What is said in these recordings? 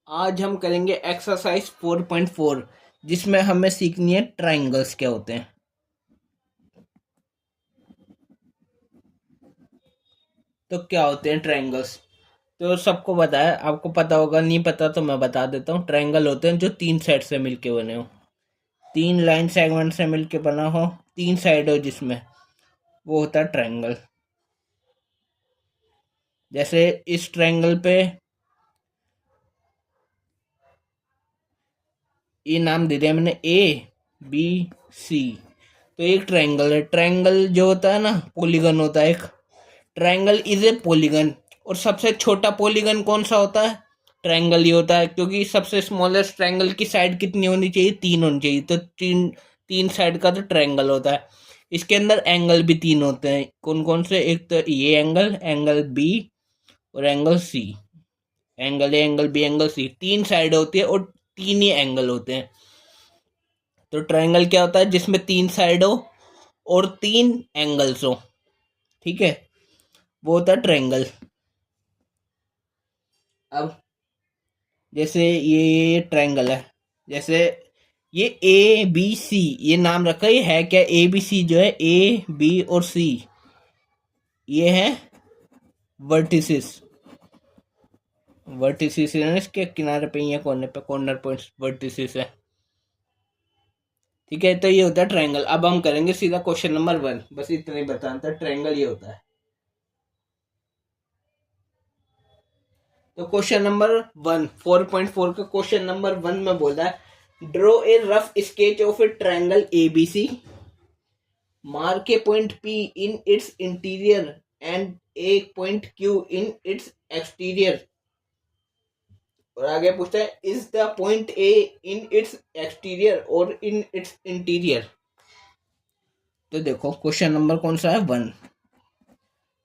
आज हम करेंगे एक्सरसाइज 4.4 जिसमें हमें सीखनी है ट्रायंगल्स क्या होते हैं। तो क्या होते हैं ट्रायंगल्स? तो सबको पता है, आपको पता होगा, नहीं पता तो मैं बता देता हूँ। ट्रायंगल होते हैं जो तीन साइड से मिलके बने हो, तीन लाइन सेगमेंट से मिलके बना हो, तीन साइड हो जिसमें, वो होता है ट्रायंगल। जैसे इस ट्रायंगल पे ये नाम दे दिया मैंने, ABC। तो एक ट्रायंगल है। ट्रायंगल जो होता है ना, पॉलीगन होता है एक। Triangle is a polygon. और सबसे छोटा पॉलीगन कौन सा होता है? ट्रायंगल ही होता है, क्योंकि सबसे स्मॉलेस्ट ट्रायंगल की साइड कितनी होनी चाहिए? तीन होनी चाहिए। तो तीन तीन साइड का तो ट्रायंगल होता है। इसके अंदर एंगल भी तीन होते हैं। कौन कौन से? एक तो ये एंगल, एंगल बी और angle C. Angle A, angle B, angle C, तीन साइड होती है और तीन ही एंगल होते हैं। तो ट्रायंगल क्या होता है? जिसमें तीन साइड हो और तीन एंगल्स हो। ठीक है, वो होता है ट्रायंगल। अब जैसे ये ट्रायंगल है, जैसे ये ABC, ये नाम रखा, ये है क्या? ABC जो है, A B और C, ये है वर्टिसेस। वर्टिसेस है इसके किनारे पे, ये कोने पे कॉर्नर पॉइंट्स वर्टिसेस है। ठीक है, तो ये होता है ट्रायंगल। अब हम करेंगे सीधा क्वेश्चन नंबर 1। बस इतना ही बताना था, ट्रायंगल ये होता है। तो क्वेश्चन नंबर 1, 4.4 का क्वेश्चन नंबर 1 में बोला है, draw a rough sketch of A triangle ABC, mark A point P in its interior and a point Q in its exterior। और आगे पूछता है, is the point A in its exterior और in its interior। तो देखो question number कौन सा है? 1।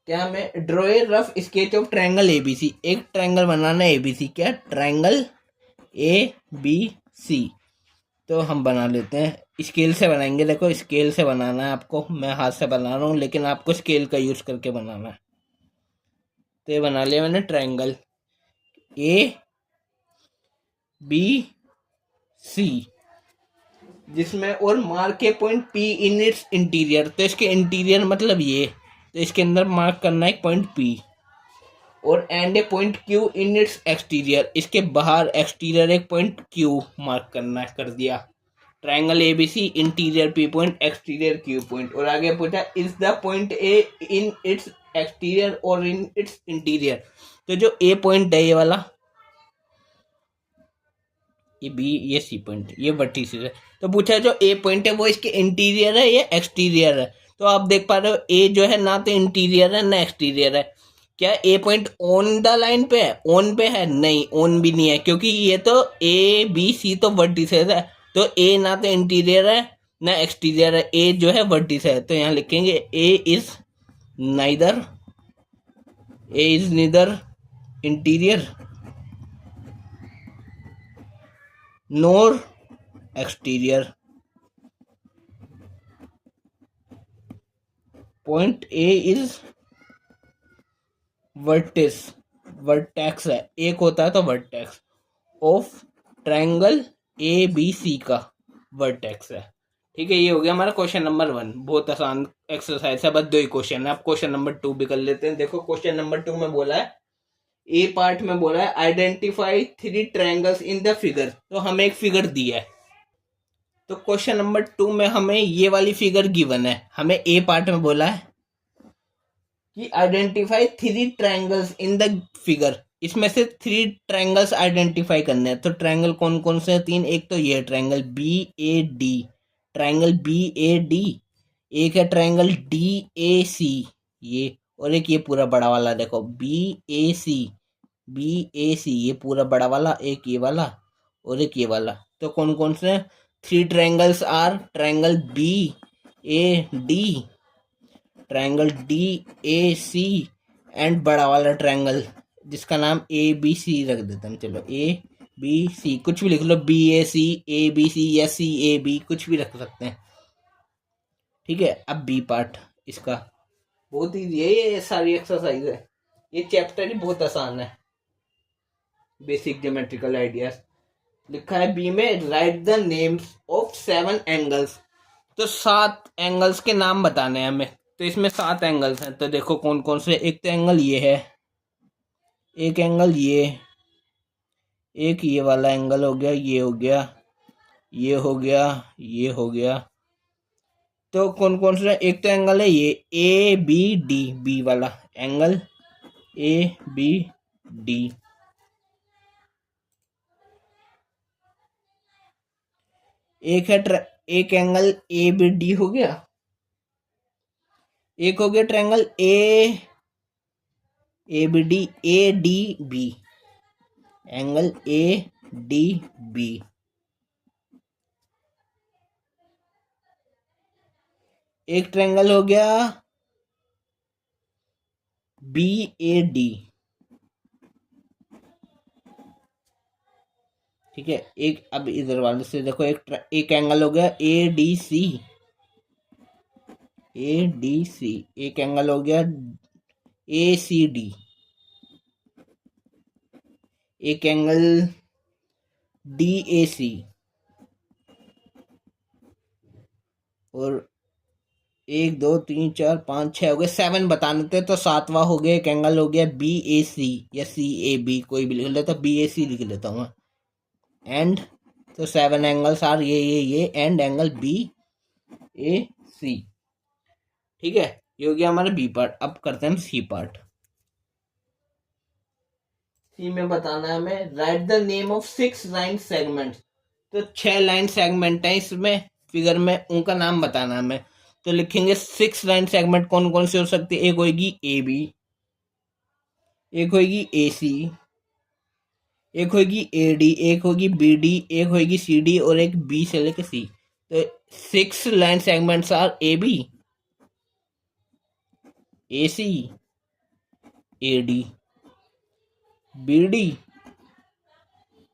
क्या हमें draw a rough sketch of triangle ABC, एक ट्रायंगल बनाना है ABC। क्या? Triangle ABC। तो हम बना लेते हैं, स्केल से बनाएंगे। देखो स्केल से बनाना है आपको, मैं हाथ से बना रहा हूँ लेकिन आपको स्केल का यूज करके बनाना है। तो ये बना लिया मैंने ट्रायंगल ABC, जिसमें और मार्क के point P in its interior. तो इसके इंटीरियर मतलब ये, तो इसके अंदर मार्क करना है एक पॉइंट P, और and A point Q in its exterior, इसके बाहर एक्सटीरियर एक पॉइंट Q मार्क करना है। कर दिया। Triangle ABC, interior P point, exterior Q point. और आगे पूछा, is the point A in its exterior और इन इट्स इंटीरियर। तो जो A पॉइंट है ये वाला, ये B, ये C पॉइंट, ये वर्टिसेस है। तो पूछा जो A पॉइंट है वो इसके इंटीरियर है या एक्सटीरियर है। तो आप देख पा रहे हो A जो है ना तो इंटीरियर है ना एक्सटीरियर है। क्या A point on the line पे है? ऑन पे है? नहीं, ऑन भी नहीं है, क्योंकि ये तो ABC तो वर्टिसेस है। तो A ना तो इंटीरियर है ना एक्सटीरियर है, A जो है वर्टिस है। तो यहाँ लिखेंगे neither A is neither interior nor exterior. Point A is vertex, vertex है, एक होता है तो वर्टेक्स ऑफ ट्रायंगल ABC का वर्टेक्स है। ठीक है, ये हो गया हमारा क्वेश्चन नंबर 1। बहुत आसान एक्सरसाइज है, बस 2 ही क्वेश्चन है। अब क्वेश्चन नंबर 2 भी कर लेते हैं। देखो क्वेश्चन नंबर 2 में बोला है, ए पार्ट में बोला है, identify 3 triangles in the figure. तो हमें एक फिगर दी है। तो क्वेश्चन नंबर 2 में हमें ये वाली फिगर गिवन है। हमें ए पार्ट में बोला है कि identify 3 triangles in the figure. इसमें से 3 ट्रायंगल्स आइडेंटिफाई करने हैं। तो ट्रायंगल कौन कौन से हैं? 3। एक तो ये ट्रायंगल BAD, ट्रायंगल BAD। एक है ट्रायंगल DAC, ये। और एक ये पूरा बड़ा वाला, देखो BAC, BAC, ये पूरा बड़ा वाला, एक ये वाला और एक ये वाला। तो कौन कौन से? 3 triangles are triangle BAD, triangle DAC and बड़ा वाला ट्रायंगल जिसका नाम ABC रख देते हैं। चलो ABC, कुछ भी लिख लो, BAC, ABC या CAB, कुछ भी रख सकते हैं। ठीक है, अब बी पार्ट इसका बहुत ईजी है। ये सारी एक्सरसाइज है, ये चैप्टर ही बहुत आसान है। Basic geometrical ideas. लिखा है बी में right the names of 7 angles. तो 7 एंगल्स के नाम बताने हैं हमें। तो इसमें 7 एंगल्स हैं, तो देखो कौन कौन से। एक तो एंगल ये है, एक एंगल ये, एक ये वाला एंगल हो गया, ये हो गया, ये हो गया, ये हो गया। तो कौन कौन से। एक तो एंगल है ये ए बी डी, बी वाला एंगल ए बी डी। एक है एक एंगल ए बी डी हो गया। एक हो गया triangle A B D, A D B, angle A D B. एक ट्रायंगल हो गया बी ए डी। ठीक है। एक अब इधर वाले से देखो, एक एंगल हो गया A D C, A D C. एक एंगल हो गया ए सी डी। एक एंगल डी ए सी। और 1 2 3 4 5 6 हो गए, 7 बताने थे तो 7वां हो गया। एक एंगल हो गया बी ए सी या सी ए बी, कोई भी लिख लेता, बी ए सी लिख लेता हूँ। एंड तो 7 एंगल्स आर ये एंड एंगल बी ए सी। ठीक है, ये हो गया हमारा बी पार्ट। अब करते हैं हम सी पार्ट। सी में बताना है हमें right the name of 6 line segment. तो 6 लाइन सेगमेंट है इसमें फिगर में, उनका नाम बताना है हमें। तो लिखेंगे 6 लाइन सेगमेंट कौन कौन सी हो सकती है। एक होगी ए बी, एक होगी ए सी, एक होगी ए डी, एक होगी बी डी, एक होगी सी डी, और एक बी से लेकर सी। तो 6 line segments are A B, A C, A D, B D,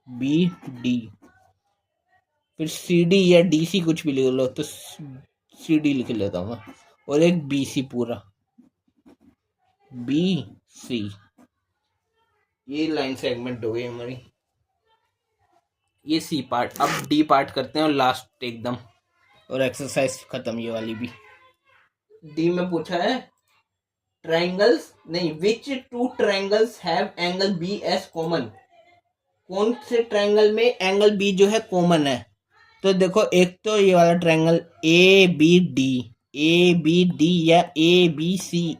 B D. फिर सी डी या डी सी कुछ भी लिख लो, तो सी डी लिख लेता हूँ। और एक बी सी पूरा, बी सी। ये लाइन सेगमेंट हो गई हमारी, ये सी पार्ट। अब डी पार्ट करते हैं और लास्ट एकदम, और एक्सरसाइज खत्म ये वाली भी। डी में पूछा है ट्रायंगल्स नहीं, which 2 triangles have angle B as common. कौन से ट्रायंगल में एंगल बी जो है कॉमन है। तो देखो, एक तो ये वाला triangle A B D, A B D या ए बी सी,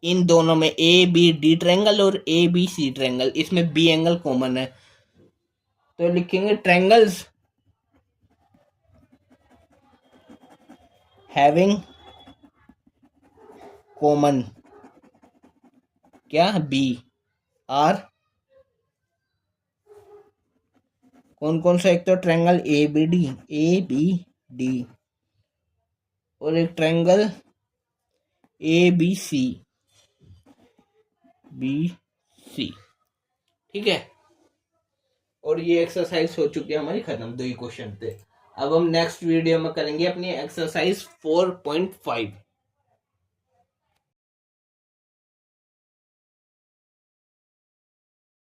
इन दोनों में ए बी डी ट्रायंगल और ए बी सी ट्रायंगल, इसमें बी एंगल कॉमन है। तो लिखेंगे ट्रायंगल्स हैविंग कॉमन क्या बी आर। कौन कौन सा। एक तो ट्रायंगल ए बी डी, और एक ट्रायंगल ए बी सी, ठीक है। और ये एक्सरसाइज हो चुकी है हमारी खत्म, 2 ही क्वेश्चन थे। अब हम नेक्स्ट वीडियो में करेंगे अपनी एक्सरसाइज 4.5।